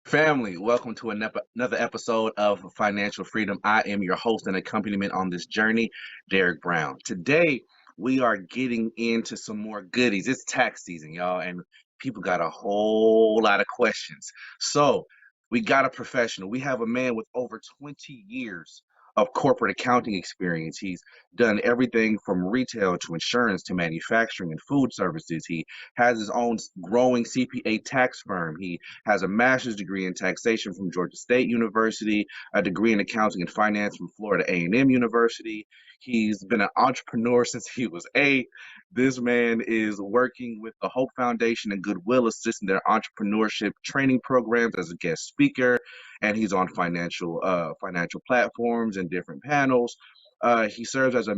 Family, welcome to another episode of Financial Freedom. I am your host and accompaniment on this journey, Derek Brown. Today, we are getting into some more goodies. It's tax season, y'all, and people got a whole lot of questions. So, we got a professional. We have a man with over 20 years of corporate accounting experience. He's done everything from retail to insurance to manufacturing and food services. He has his own growing CPA tax firm. He has a master's degree in taxation from Georgia State University, a degree in accounting and finance from Florida A&M University. He's been an entrepreneur since he was 8. This man is working with the Hope Foundation and Goodwill, assisting their entrepreneurship training programs as a guest speaker, and he's on financial platforms and different panels. He serves as a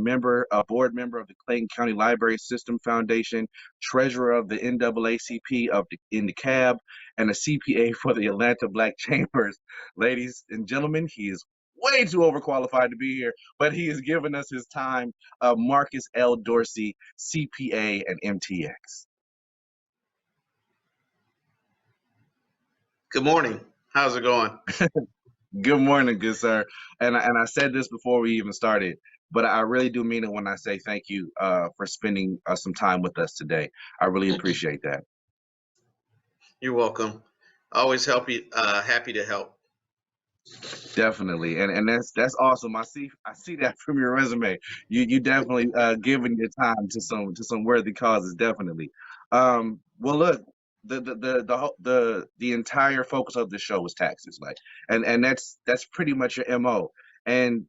board member of the Clayton County Library System Foundation, treasurer of the NAACP in the CAB, and a CPA for the Atlanta Black Chambers. Ladies and gentlemen, he is way too overqualified to be here, but he has given us his time. Marcus L. Dorsey, CPA and MTX. Good morning. How's it going? Good morning, good sir. And I said this before we even started, but I really do mean it when I say thank you for spending some time with us today. I really appreciate that. You're welcome. Always happy to help. Definitely, and that's awesome. I see that from your resume. You definitely giving your time to some worthy causes. Definitely. Well, look, the entire focus of the show is taxes, like, and that's pretty much your MO. And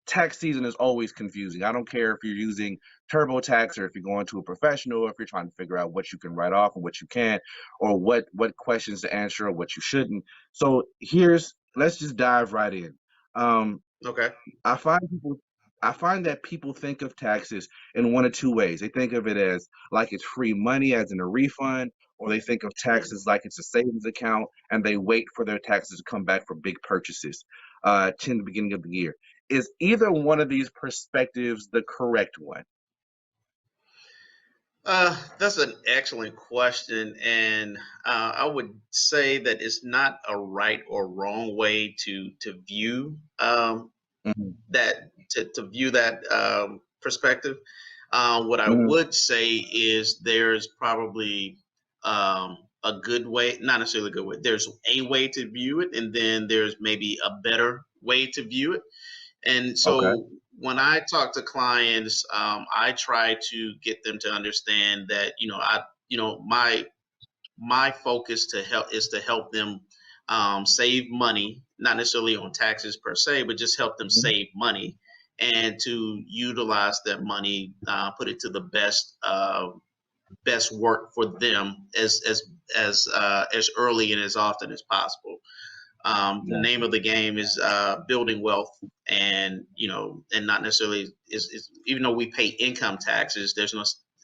tax season is always confusing. I don't care if you're using TurboTax or if you're going to a professional, or if you're trying to figure out what you can write off and what you can't, or what questions to answer or what you shouldn't. So let's just dive right in. Um, Okay. I find people I find that people think of taxes in one of two ways. They think of it as like it's free money, as in a refund, or they think of taxes like it's a savings account and they wait for their taxes to come back for big purchases in the beginning of the year. Is either one of these perspectives the correct one? That's an excellent question, and I would say that it's not a right or wrong way to view Mhm, to view that perspective. What I mhm, would say is there's probably a good way, not necessarily a good way. There's a way to view it, and then there's maybe a better way to view it. And okay. so when I talk to clients, I try to get them to understand that my focus to help is to help them save money, not necessarily on taxes per se, but just help them Mhm, save money and to utilize that money, put it to the best work for them as early and as often as possible. The name exactly. of the game is building wealth, and and not necessarily is even though we pay income taxes,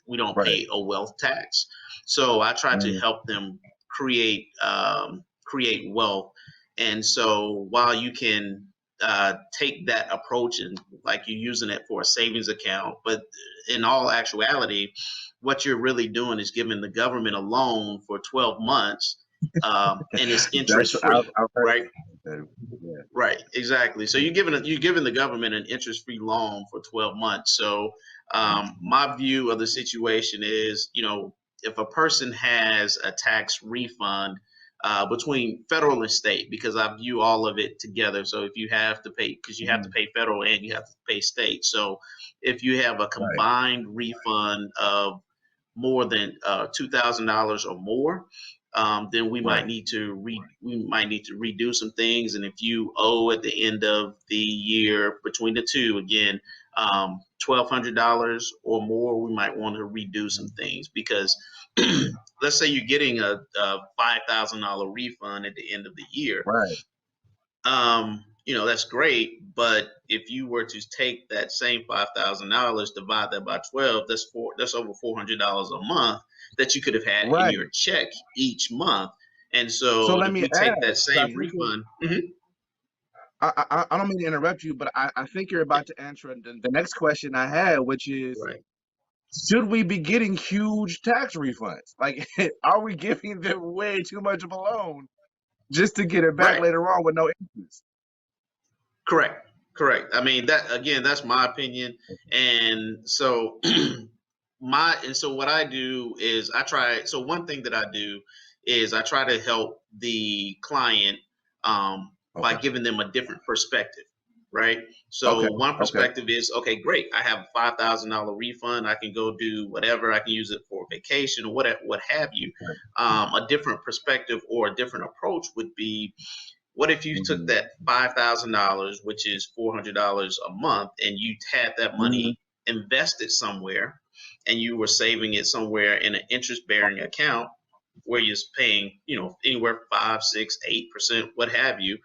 we don't Right. pay a wealth tax. So I try to Mhm, help them create wealth, and so while you can take that approach and like you're using it for a savings account, but in all actuality, what you're really doing is giving the government a loan for 12 months, and it's That's interest free, I've heard right? that. Yeah. Right, exactly. So you're giving the government an interest-free loan for 12 months. So Mhm, my view of the situation is, if a person has a tax refund between federal and state, because I view all of it together. So if you have to pay, because you have to mhm, pay federal and you have to pay state. So if you have a right. combined refund of more than $2,000 or more, then Right. we might need to redo some things. And if you owe at the end of the year between the two, again, $1,200 or more, we might want to redo some Mhm, things because let's say you're getting a $5,000 refund at the end of the year. right. That's great, but if you were to take that same $5,000, divide that by 12, that's over $400 a month that you could have had in Right. your check each month. And So so let if me we take that ask, 'cause I same think you're, refund, I don't mean to interrupt you, but I think you're about to answer the next question I had, which is, right. should we be getting huge tax refunds? Like, are we giving them way too much of a loan just to get it back Right. later on with no interest. Correct. Correct. I mean, that again, that's my opinion. And so so what I do is so one thing that I do is I try to help the client by Okay. giving them a different perspective, right? Okay. So one Okay. perspective is, okay, great. I have a $5,000 refund. I can go do whatever. I can use it for vacation or what have you. A different perspective or a different approach would be, what if you took Mm-hmm. that $5,000, which is $400 a month, and you had that Mm-hmm. money invested somewhere, and you were saving it somewhere in an interest-bearing account where you're paying, anywhere 5, 6, 8%, what have you.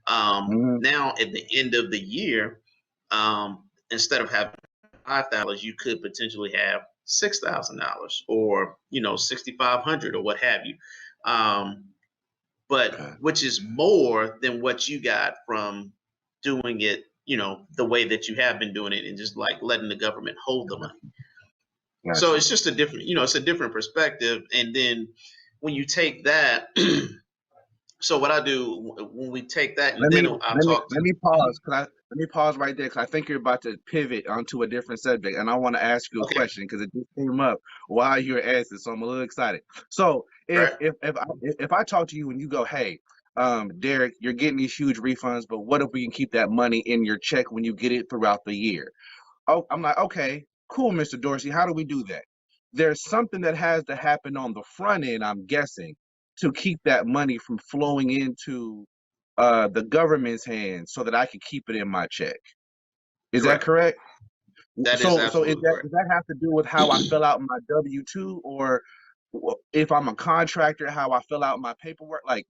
Mm-hmm. Now at the end of the year, instead of having $5,000, you could potentially have $6,000 or 6,500 or what have you. Um, but Okay. which is more than what you got from doing it, the way that you have been doing it and just like letting the government hold the money. So Gotcha. it's just a different, it's a different perspective. And then when you take that, so what I do when we take that, and Let then me I'll let me talk to. let me Mhm. pause. Let me pause right there because I think you're about to pivot onto a different subject, and I want to ask you a Okay, question because it just came up while you were asking, so I'm a little excited. So right. if I talk to you and you go, hey, Derek, you're getting these huge refunds, but what if we can keep that money in your check when you get it throughout the year? Oh, I'm like, okay, cool, Mr. Dorsey. How do we do that? There's something that has to happen on the front end, I'm guessing, to keep that money from flowing into the government's hands so that I can keep it in my check. Is that Correct. correct? That is So absolutely does correct. that have to do with how I fill out my W-2 or if I'm a contractor, how I fill out my paperwork? Like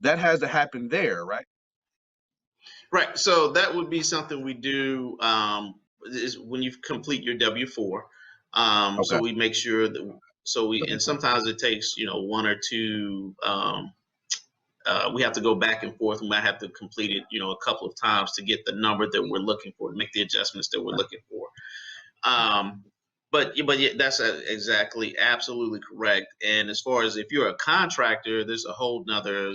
that has to happen there, right? Right. So that would be something we do, is when you complete your W-4. So Okay. we make sure that, and sometimes it takes, one or two, we have to go back and forth. We might have to complete it, a couple of times to get the number that we're looking for, to make the adjustments that we're looking for. Um, but yeah, that's exactly absolutely correct. And as far as if you're a contractor, there's a whole nother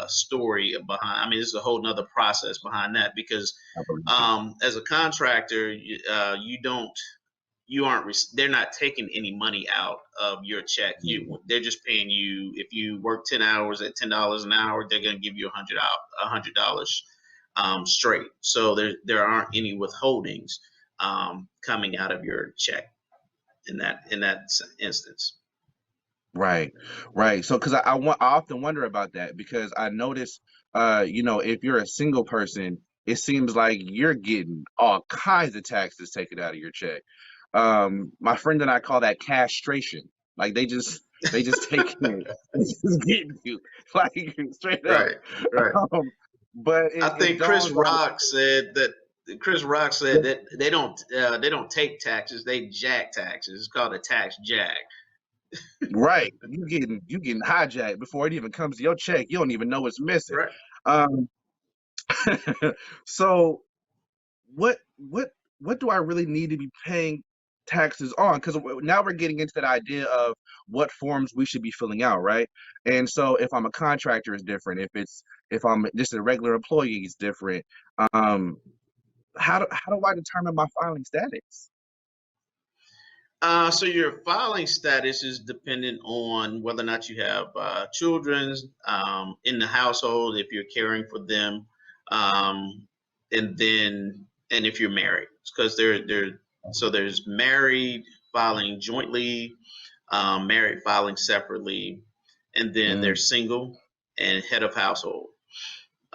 story behind. I mean, there's a whole nother process behind that because I believe you. as a contractor, you don't you aren't they're not taking any money out of your check. They're just paying you. If you work 10 hours at $10 an hour, they're going to give you $100 straight. So there aren't any withholdings coming out of your check in that instance. Right, right. So, because I often wonder about that because I notice, if you're a single person, it seems like you're getting all kinds of taxes taken out of your check. My friend and I call that castration. Like they just take it, they just getting you, like straight up. Right, right. Um, but I it think Chris dawns on Rock said that. Chris Rock said that they don't take taxes, they jack taxes. It's called a tax jag. right. You getting hijacked before it even comes to your check. You don't even know it's missing. Right. Um, so what do I really need to be paying taxes on? Because now we're getting into that idea of what forms we should be filling out, right? And so if I'm a contractor, it's different. If I'm just a regular employee, it's different. Um, how do I determine my filing status? So your filing status is dependent on whether or not you have children in the household, if you're caring for them, um, and if you're married, because there's married filing jointly, married filing separately, and then Mm, there's single and head of household,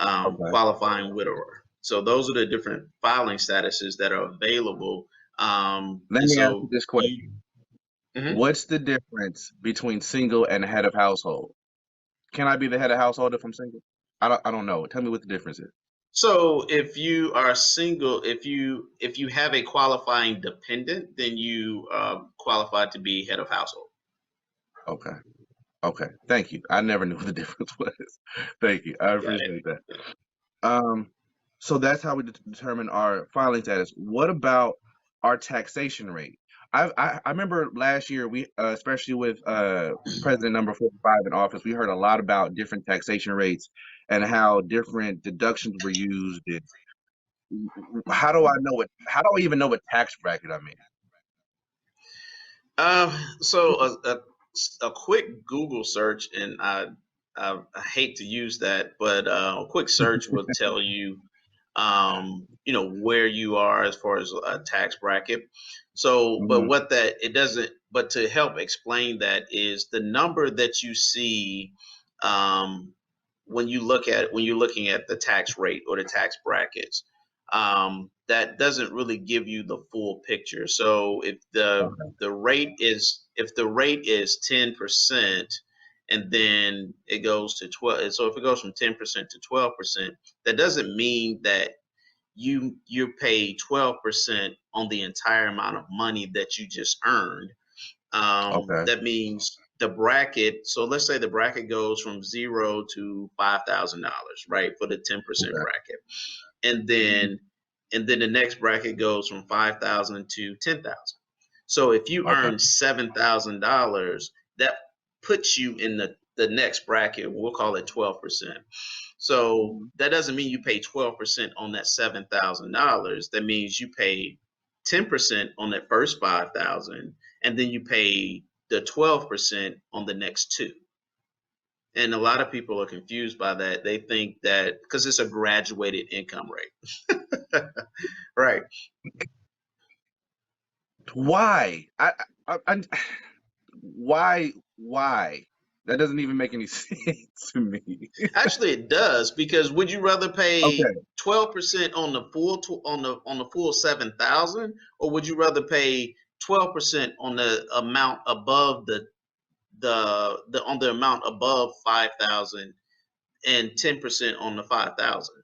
okay. qualifying widower. So those are the different filing statuses that are available. Let And me ask you so this you. question. Mhm. What's the difference between single and head of household? Can I be the head of household if I'm single? I don't know. Tell me what the difference is. So if you are single, if you have a qualifying dependent, then you qualify to be head of household. Okay. Okay. Thank you. I never knew what the difference was. Thank you. I Got it. appreciate that. Um, so that's how we determine our filing status. What about our taxation rate? I remember last year we especially with President number 45 in office, we heard a lot about different taxation rates and how different deductions were used. And how do I even know what tax bracket I'm in? So a quick Google search, and I hate to use that, but a quick search will tell you, where you are as far as a tax bracket. So, but Hmm. what that it doesn't, but to help explain that is the number that you see um, when you're looking at the tax rate or the tax brackets. That doesn't really give you the full picture. So Okay. if the rate is 10%, and then it goes to 12, so if it goes from 10% to 12%, that doesn't mean that you pay 12% on the entire amount of money that you just earned. Okay. That means the bracket. So let's say the bracket goes from 0 to $5,000, right, for the 10% Okay. bracket, and then the next bracket goes from 5,000 to 10,000. So if you Okay. earn $7,000, that puts you in the next bracket. We'll call it 12%. So that doesn't mean you pay 12% on that $7,000. That means you pay 10% on that first 5,000, and then you pay the 12% on the next two. And a lot of people are confused by that. They think that because it's a graduated income rate. Right. Why? I why? That doesn't even make any sense to me. Actually, it does, because would you rather pay Okay. 12% on the full 7,000, or would you rather pay 12% on the amount above the on the amount above 5,000, and 10% on the 5,000?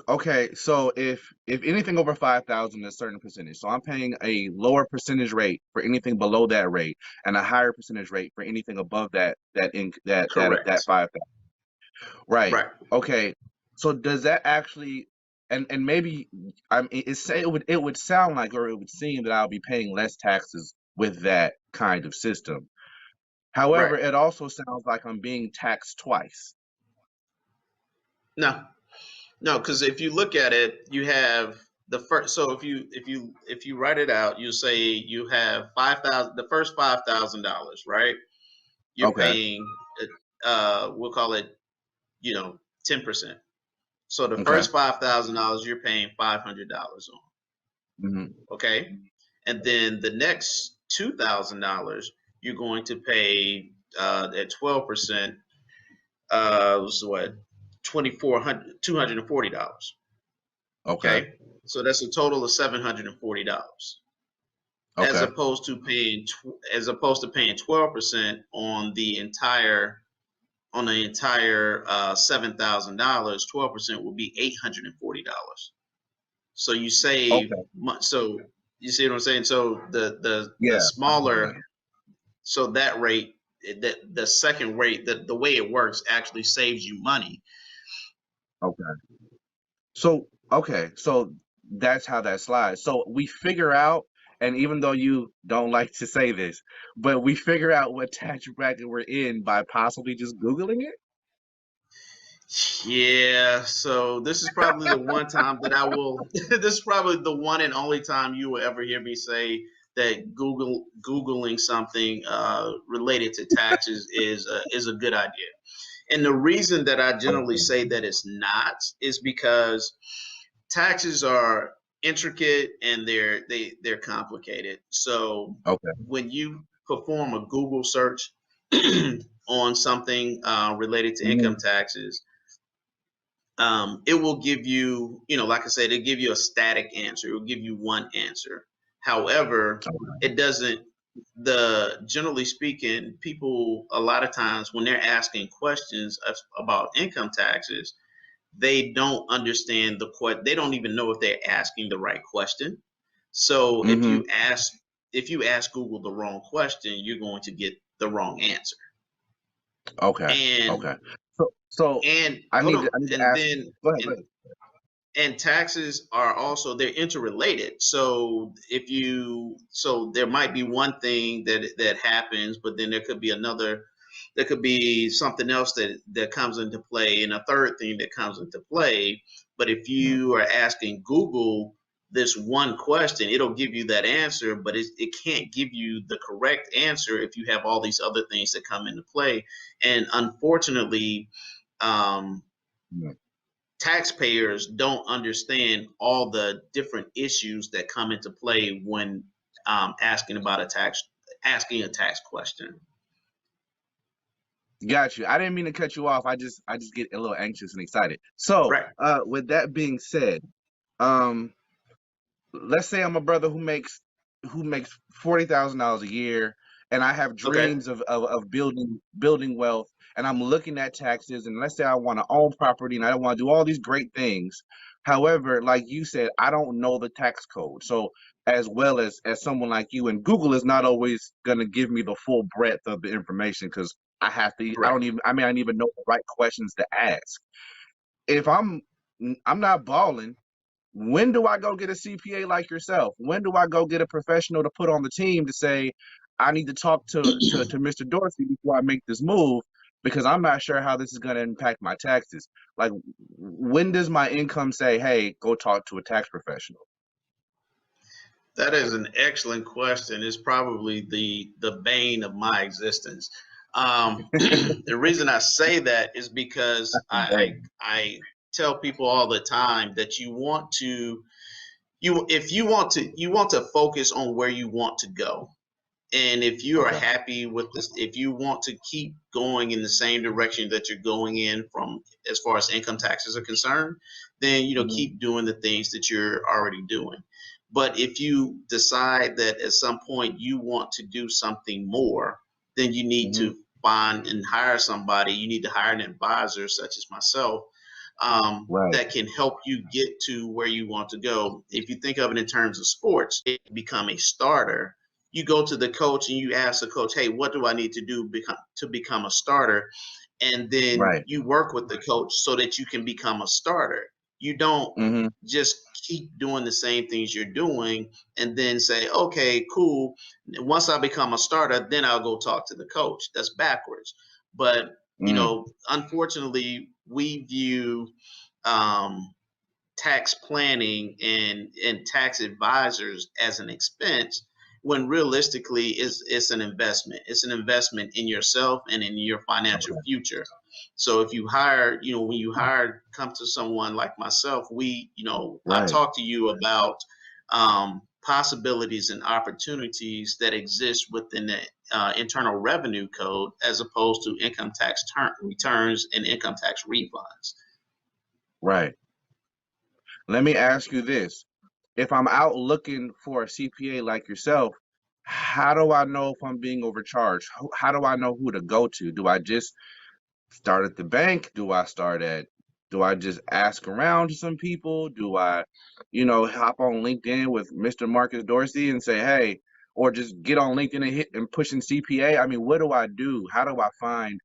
Okay, so if anything over 5,000 is a certain percentage, so I'm paying a lower percentage rate for anything below that rate, and a higher percentage rate for anything above that Correct. 5,000. Right. Right. Okay. So does that actually, and maybe it would sound like, or it would seem that I'll be paying less taxes with that kind of system. However, Right. it also sounds like I'm being taxed twice. No. No, because if you look at it, you have the first. So if you write it out, you say you have 5,000. The first $5,000, right? You're Okay. paying. We'll call it 10%. So the Okay. first $5,000 you're paying $500 on. Hmm. Okay, and then the next $2,000 you're going to pay at 12%. Was what, $240. Okay. Okay, so that's a total of $740, Okay. as opposed to paying 12% on the entire $7,000. 12% will be $840. So you save Okay. much. So you see what I'm saying? So the Yeah. I see what you're smaller, saying. so that rate, the second rate, the way it works actually saves you money. Okay. So that's how that slides. So we figure out, and even though you don't like to say this, but we figure out what tax bracket we're in by possibly just Googling it. Yeah, so this is probably the one time that I will. This is probably the one and only time you will ever hear me say that googling something related to taxes is a good idea. And the reason that I generally Okay. say that it's not is because taxes are intricate, and they're complicated. So Okay. when you perform a Google search on something related to income Mhm. taxes, it will give you, like I said, it'll give you a static answer. It will give you one answer. However, Okay. it doesn't. The Generally speaking, people a lot of times when they're asking questions about income taxes, they don't understand they don't even know if they're asking the right question. So Mhm. if you ask Google the wrong question, you're going to get the wrong answer. Okay. And Okay. So and I hold need to on, I need to and ask. then Go ahead. Go and ahead. and taxes are also, they're interrelated. So there might be one thing that happens, but then there could be another, there could be something else that comes into play, and a third thing that comes into play. But if Mhm. you are asking Google this one question, it'll give you that answer, but it can't give you the correct answer if you have all these other things that come into play. And unfortunately, um, Mhm. taxpayers don't understand all the different issues that come into play when asking a tax question. Got you. I didn't mean to cut you off. I just get a little anxious and excited. So, Right. with that being said, um, let's say I'm a brother who makes $40,000 a year, and I have Okay. dreams of building wealth, and I'm looking at taxes, and let's say I want to own property and I want to do all these great things. However, like you said, I don't know the tax code. So as well as someone like you, and Google is not always going to give me the full breadth of the information because I Right. don't even I mean I don't even know the right questions to ask. If I'm not balling, when do I go get a CPA like yourself? When do I go get a professional to put on the team to say, I need to talk to Mr. Dorsey before I make this move because I'm not sure how this is going to impact my taxes. Like, when does my income say, hey, go talk to a tax professional? That is an excellent question. It's probably the bane of my existence. The reason I say that is because I tell people all the time that you want to focus on where you want to go. And if you are Okay. happy with this, if you want to keep going in the same direction that you're going in from as far as income taxes are concerned, then Hmm. keep doing the things that you're already doing. But if you decide that at some point you want to do something more, then you need Hmm. to find and hire somebody. You need to hire an advisor, such as myself, Right. that can help you get to where you want to go. If you think of it in terms of sports, it become a starter. You go to the coach and you ask the coach, "Hey, what do I need to do to become a starter?" And then Right. you work with the coach so that you can become a starter. You don't Hmm. just keep doing the same things you're doing and then say, "Okay, cool. Once I become a starter, then I'll go talk to the coach." That's backwards. But Mm. unfortunately, we view um, tax planning and tax advisors as an expense when realistically it's an investment. It's an investment in yourself and in your financial Okay. future. So if you hire, when you hire, come to someone like myself, I Right. talk to you about possibilities and opportunities that exist within the Internal Revenue Code as opposed to income tax returns and income tax refunds. Right. Let me ask you this. If I'm out looking for a CPA like yourself, how do I know if I'm being overcharged? How do I know who to go to? Do I just start at the bank? Do I just ask around to some people? Do I hop on LinkedIn with Mr. Marcus Dorsey and say, hey, or just get on LinkedIn and hit and push in CPA? I mean, what do I do? How do I find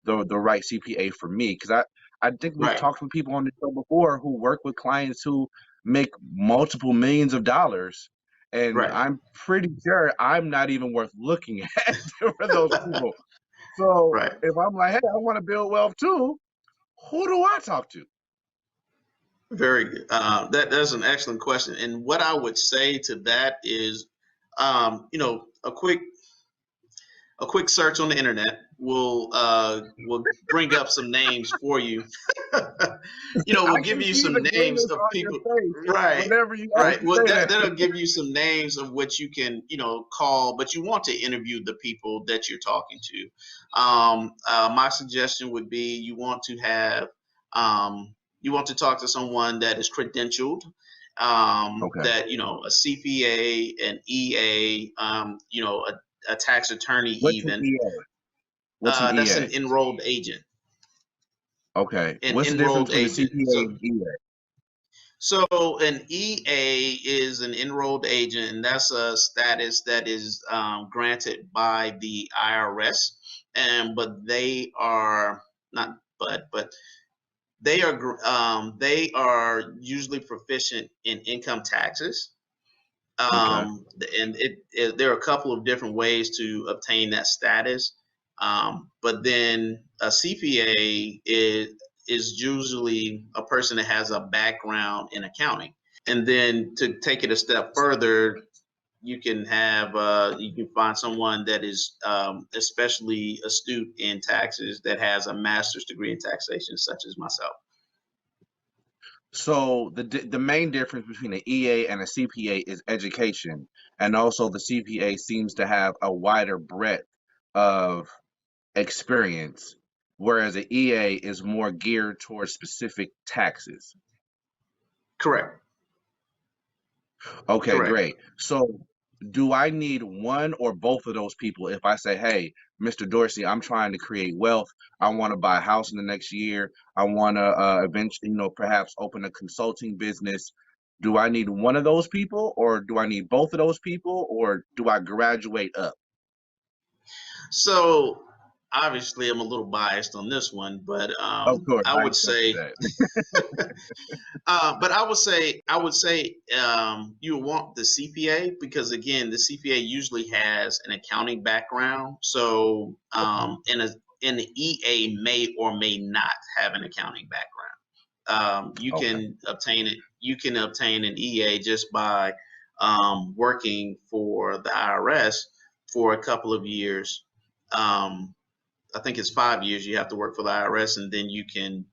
the right CPA for me? Because I think we've Right, talked with people on the show before who work with clients who make multiple millions of dollars, and right. I'm pretty sure I'm not even worth looking at for those people. So Right. if I'm like, hey, I want to build wealth too, who do I talk to? Very good. That's an excellent question. And what I would say to that is, a quick search on the internet will bring up some names for you. We'll I give can you see some the names grimace of on your people. face Right, whenever you right. actually Well, say that. that'll give you some names of what you can, call, but you want to interview the people that you're talking to. My suggestion would be you want to talk to someone that is credentialed, Okay. that a CPA, an EA, a tax attorney What's an even. EA? What's an That's an EA? enrolled agent. Okay. An What's the difference enrolled between a agent. CPA and EA? So an EA is an enrolled agent, and that's a status that is granted by the IRS. And but they are not, but they are usually proficient in income taxes. Okay. And there are a couple of different ways to obtain that status. But then a CPA is usually a person that has a background in accounting. And then to take it a step further, you can find someone that is especially astute in taxes that has a master's degree in taxation, such as myself. So the main difference between an EA and a CPA is education, and also the CPA seems to have a wider breadth of experience, whereas an EA is more geared towards specific taxes. Correct. Okay, Correct. great. So do I need one or both of those people if I say, hey, Mr. Dorsey, I'm trying to create wealth. I want to buy a house in the next year. I want to eventually, perhaps open a consulting business. Do I need one of those people, or do I need both of those people, or do I graduate up? So obviously, I'm a little biased on this one, but Of course, I I would expected say, that. but I would say you want the CPA because again, the CPA usually has an accounting background. So and the EA may or may not have an accounting background. You Okay. can obtain it. You can obtain an EA just by working for the IRS for a couple of years. Um, I think it's 5 years you have to work for the IRS, and then you can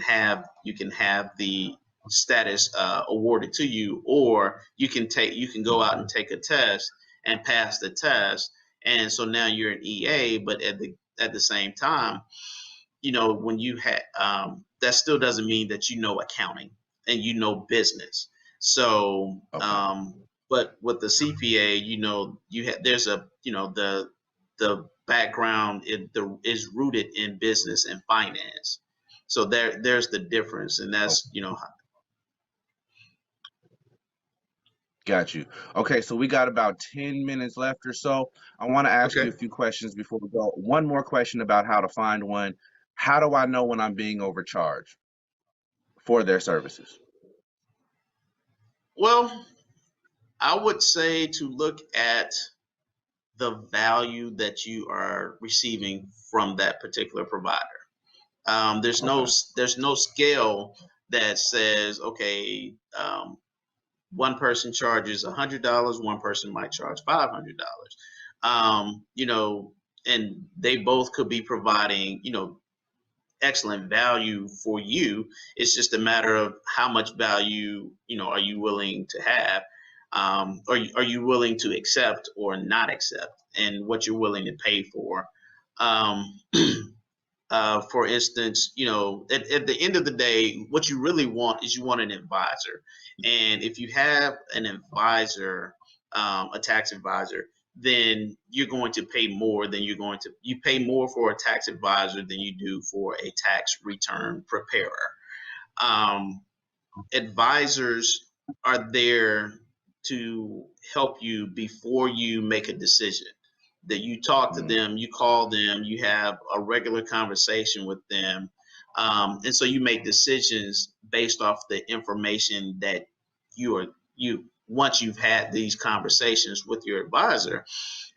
have the status awarded to you, or you can go out and take a test and pass the test, and so now you're an EA. But at the same time, when you had that still doesn't mean that you know accounting and you know business. So, Okay. but with the CPA, there's the background is rooted in business and finance. So there's the difference, and Oh, that's. got you. Okay, so we got about 10 minutes left or so. I want to ask you Okay. a few questions before we go. One more question about how to find one. How do I know when I'm being overcharged for their services? Well, I would say to look at the value that you are receiving from that particular provider. There's no Okay. there's no scale that says, okay, one person charges $100, one person might charge $500. And they both could be providing excellent value for you. It's just a matter of how much value are you willing to have, are you willing to accept or not accept, and what you're willing to pay for. Um, for instance, at the end of the day, what you really want is you want an advisor. And if you have an advisor, a tax advisor, then you're going to pay more than you pay more for a tax advisor than you do for a tax return preparer. Um, Advisors are there to help you before you make a decision. That you talk to Mm, them, you call them, you have a regular conversation with them, and so you make decisions based off the information that you once you've had these conversations with your advisor,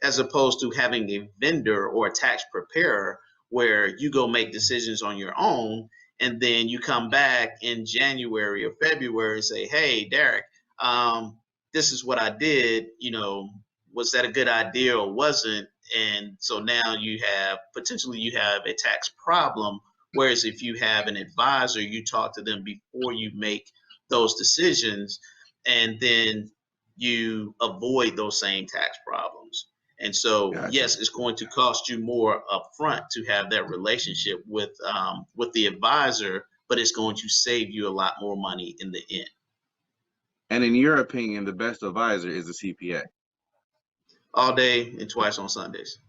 as opposed to having a vendor or a tax preparer where you go make decisions on your own, and then you come back in January or February and say, hey, Derek, um, this is what I did. Was that a good idea or wasn't? And so now you have a tax problem. Whereas if you have an advisor, you talk to them before you make those decisions, and then you avoid those same tax problems. And so, gotcha. yes, it's going to cost you more upfront to have that relationship with the advisor, but it's going to save you a lot more money in the end. And in your opinion, the best advisor is a CPA. All day and twice on Sundays.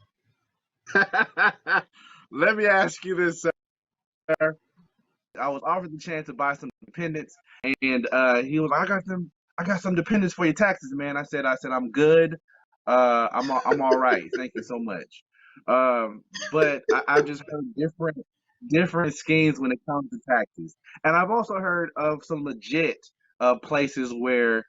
Let me ask you this, sir. I was offered the chance to buy some dependents, and he was like, I got some dependents for your taxes, man. I said, I'm good. I'm all right. Thank you so much. But I just heard different. different schemes when it comes to taxes. And I've also heard of some legit places where,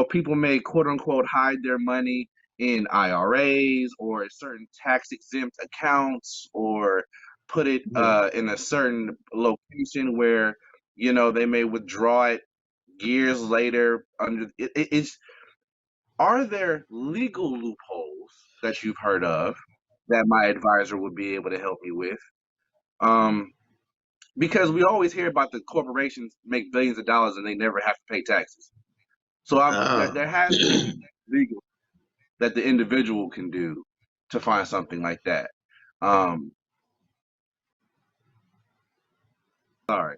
people may quote unquote hide their money in IRAs or certain tax exempt accounts, or put it Yeah. in a certain location where, they may withdraw it years later. Are there legal loopholes that you've heard of that my advisor would be able to help me with? Um, because we always hear about the corporations make billions of dollars and they never have to pay taxes. So Uh, there has to be something legal that the individual can do to find something like that. Um, Sorry.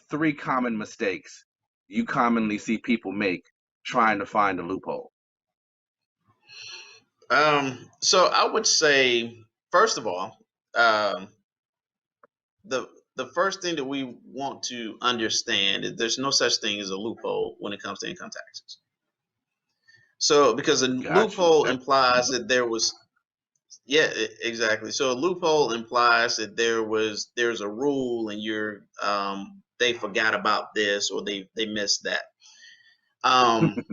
Three common mistakes you commonly see people make trying to find a loophole. so I would say, first of all, um, the the first thing that we want to understand is there's no such thing as a loophole when it comes to income taxes. So because a Got you. loophole implies that there was, yeah, exactly. So a loophole implies that there's a rule and they forgot about this or they missed that.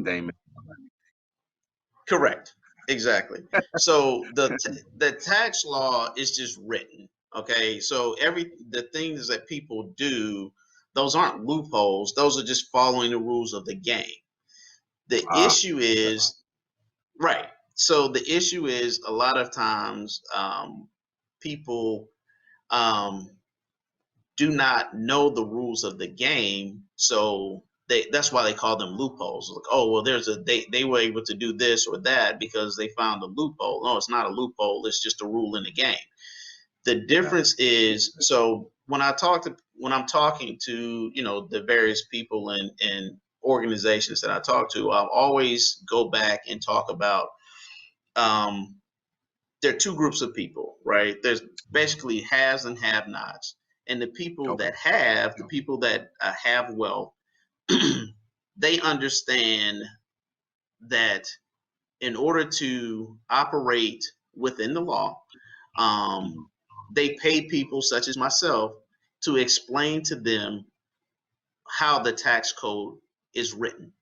Damon. Correct. Exactly. So the tax law is just written. Okay. So the things that people do, those aren't loopholes. Those are just following the rules of the game. The Ah, issue okay. is right. So the issue is a lot of times people um, do not know the rules of the game, so that's why they call them loopholes. Like, oh well, they were able to do this or that because they found a loophole. No, it's not a loophole. It's just a rule in the game. The Got difference is, so when I'm talking to the various people and organizations that I talk to, I'll always go back and talk about um, there are two groups of people, right? There's basically haves and have-nots, and okay. the people that have wealth, they understand that in order to operate within the law, um, Mhm. they pay people such as myself to explain to them how the tax code is written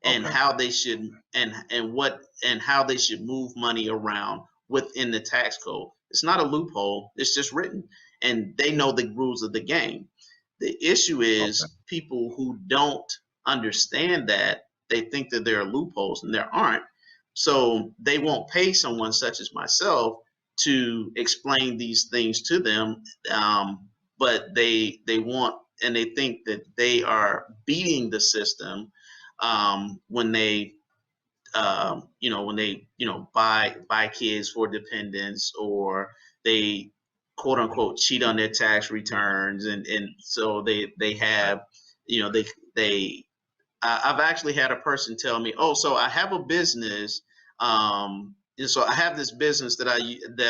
and Okay. how they should and how they should move money around within the tax code. It's not a loophole, it's just written and they know the rules of the game. The issue Okay. is people who don't understand that, they think that there are loopholes and there aren't. So they won't pay someone such as myself to explain these things to them, but they want and they think that they are beating the system when they when they buy kids for dependents, or they quote unquote cheat on their tax returns, and so they Right. have they I've actually had a person tell me, oh, so I have a business, and so I have this business that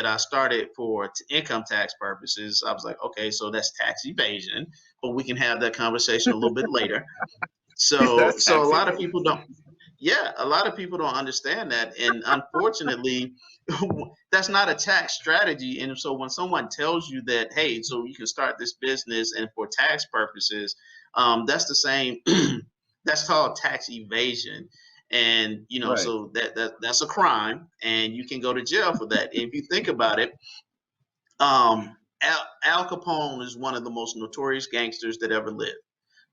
I started for income tax purposes. I was like, okay, so that's tax evasion, but we can have that conversation a little bit later. So That's so a tax lot of evasion. people don't, yeah, a lot of people don't understand that, and unfortunately, that's not a tax strategy. And so when someone tells you that, hey, so you can start this business and for tax purposes, that's the same. That's called tax evasion, and Right. so that's a crime, and you can go to jail for that. If you think about it, Al Capone is one of the most notorious gangsters that ever lived,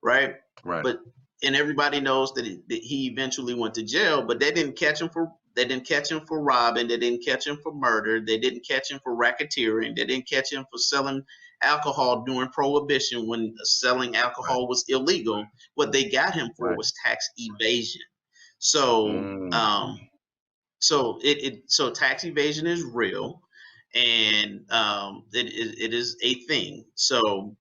right? Right. But and everybody knows that he eventually went to jail, but they didn't catch him for robbing, they didn't catch him for murder, they didn't catch him for racketeering, they didn't catch him for selling alcohol during prohibition when selling Right. alcohol was illegal. What they got him for Right. was tax evasion. So Mm. so tax evasion is real, and it is a thing. So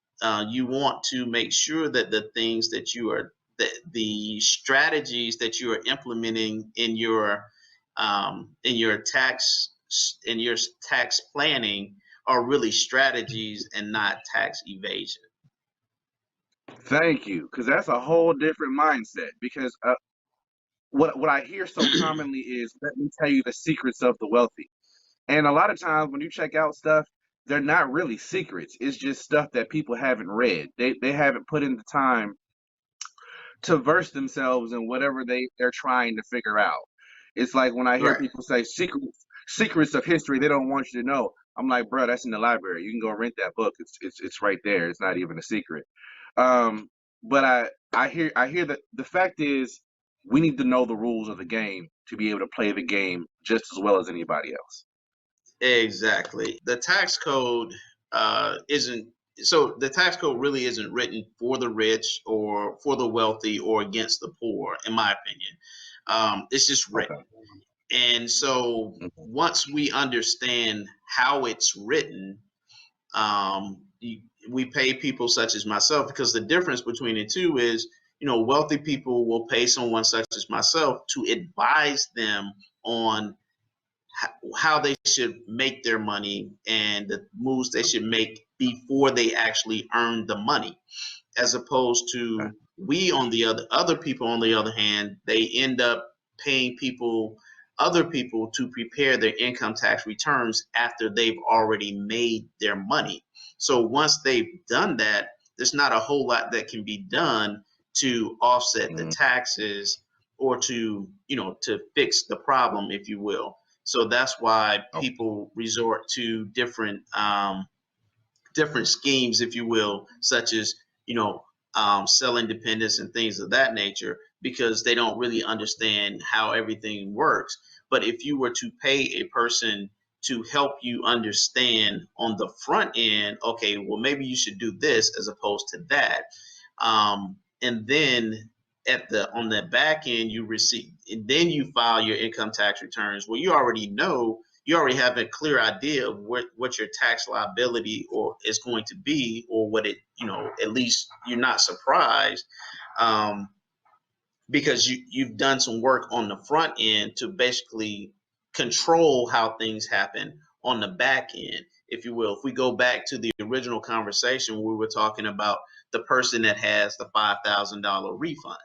you want to make sure that the things that you are that the strategies that you are implementing in your tax planning are really strategies and not tax evasion. Thank you, because that's a whole different mindset. Because what I hear so commonly is, "Let me tell you the secrets of the wealthy." And a lot of times when you check out stuff, they're not really secrets. It's just stuff that people haven't read. They haven't put in the time to verse themselves in whatever they're trying to figure out. It's like when I hear Right. people say secrets of history they don't want you to know. I'm like, bro, that's in the library. You can go rent that book. It's right there. It's not even a secret. Um, but I hear that the fact is we need to know the rules of the game to be able to play the game just as well as anybody else. Exactly. The tax code isn't so the tax code really isn't written for the rich or for the wealthy or against the poor, in my opinion. It's just Okay. written. And so Mhm. once we understand how it's written, we pay people such as myself, because the difference between the two is, wealthy people will pay someone such as myself to advise them on how they should make their money and the moves they should make before they actually earn the money, as opposed Okay. to we on the other people on the other hand, they end up paying other people to prepare their income tax returns after they've already made their money. So once they've done that, there's not a whole lot that can be done to offset the Mhm. taxes or to fix the problem, if you will. So that's why Oh, people resort to different schemes, if you will, such as you know cell independence and things of that nature, because they don't really understand how everything works. But if you were to pay a person to help you understand on the front end, okay, well maybe you should do this as opposed to that, and then at the on the back end you receive, and then you file your income tax returns. Well, you already have a clear idea of what your tax liability or is going to be, or what it, at least you're not surprised, um, because you've done some work on the front end to basically control how things happen on the back end, if you will. If we go back to the original conversation, we were talking about the person that has the $5,000 refund.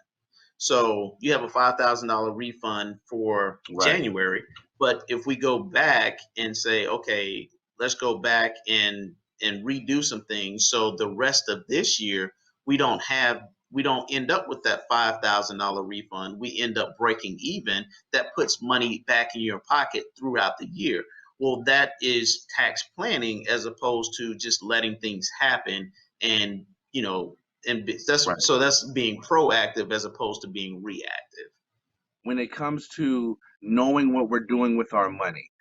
So you have a $5,000 refund for right. January. But if we go back and say, okay, let's go back and redo some things, so the rest of this year we don't end up with that $5,000 refund. We end up breaking even. That puts money back in your pocket throughout the year. Well, that is tax planning, as opposed to just letting things happen, and you know Right. that's being proactive as opposed to being reactive. When it comes to knowing what we're doing with our money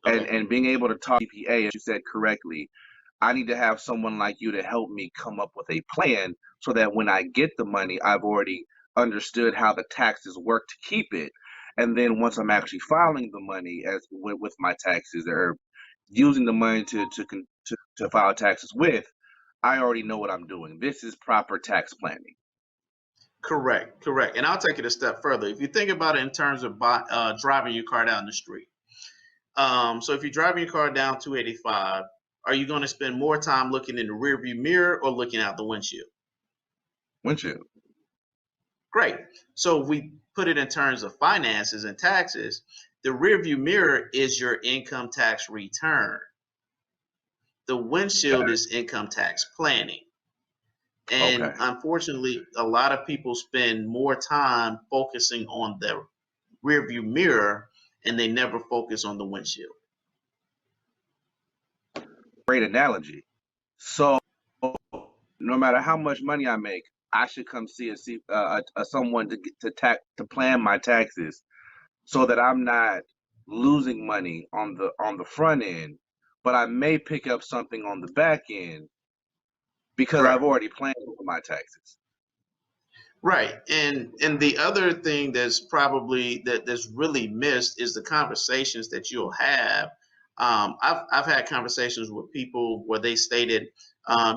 and Okay. and being able to talk CPA, as you said correctly, I need to have someone like you to help me come up with a plan so that when I get the money, I've already understood how the taxes work to keep it. And then once I'm actually filing the money as with my taxes or using the money to file taxes with, I already know what I'm doing. This is proper tax planning. Correct. And I'll take it a step further. If you think about it in terms of driving your car down the street, so if you're driving your car down 285, are you going to spend more time looking in the rearview mirror or looking out the windshield? Wouldn't you? Great. So if we put it in terms of finances and taxes, the rearview mirror is your income tax return. The windshield Okay. is income tax planning. Okay. And unfortunately, a lot of people spend more time focusing on the rearview mirror, and they never focus on the windshield. Great analogy. So no matter how much money I make, I should come see a someone to plan my taxes so that I'm not losing money on the front end, but I may pick up something on the back end because I've Correct. already planned for my taxes. Right. And the other thing that's really missed is the conversations that you'll have. I've had conversations with people where they stated, I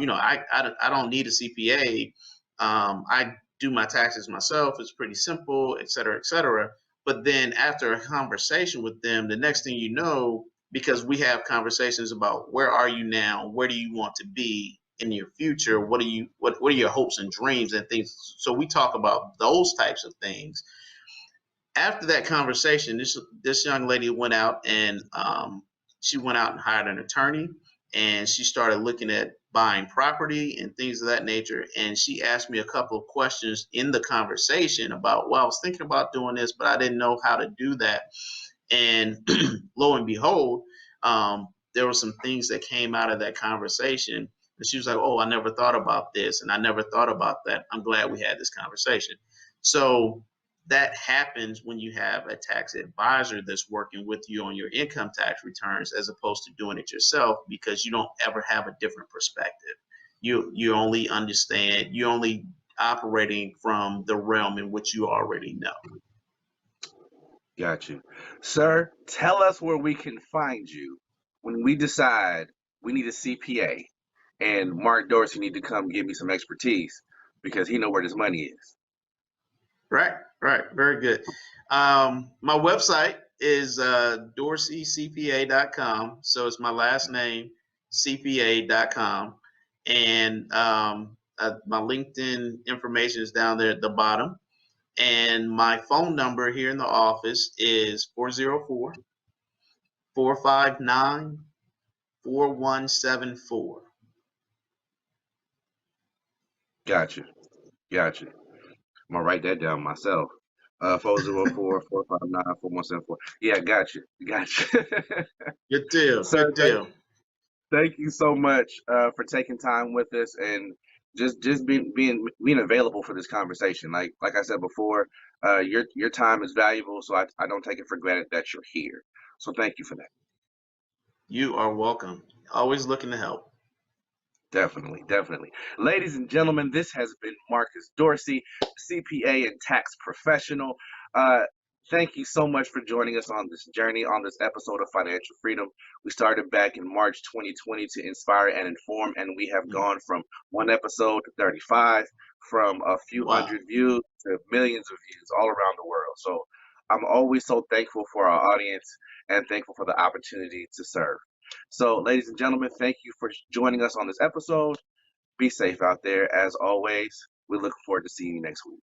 don't need a CPA. I do my taxes myself. It's pretty simple, et cetera, et cetera. But then after a conversation with them, the next thing you know, because we have conversations about where are you now, where do you want to be in your future, what are your hopes and dreams and things. So we talk about those types of things. After that conversation, this young lady went out and she went out and hired an attorney, and she started looking at buying property and things of that nature. And she asked me a couple of questions in the conversation about, well, I was thinking about doing this, but I didn't know how to do that. And lo and behold, there were some things that came out of that conversation. And she was like, oh, I never thought about this, and I never thought about that. I'm glad we had this conversation. So that happens when you have a tax advisor that's working with you on your income tax returns, as opposed to doing it yourself, because you don't ever have a different perspective. You only understand, you're only operating from the realm in which you already know. Got you. Sir, tell us where we can find you when we decide we need a CPA and Mark Dorsey need to come give me some expertise because he know where this money is. Right, very good. My website is dorseycpa.com. So it's my last name, cpa.com. And my LinkedIn information is down there at the bottom. And my phone number here in the office is 404-459-4174. Got you. Got you. I'm gonna write that down myself. 404-459-4174. Yeah, got you. Got you. Good deal. Sir, Good deal. thank you so much for taking time with us and just being available for this conversation. Like I said before, your time is valuable, so I don't take it for granted that you're here. So thank you for that. You are welcome. Always looking to help. Definitely, definitely. Ladies and gentlemen, this has been Marcus Dorsey, CPA and tax professional. Thank you so much for joining us on this journey, on this episode of Financial Freedom. We started back in March 2020 to inspire and inform, and we have gone from one episode to 35, from a few hundred views to millions of views all around the world. So I'm always so thankful for our audience and thankful for the opportunity to serve. So, ladies and gentlemen, thank you for joining us on this episode. Be safe out there. As always, we look forward to seeing you next week.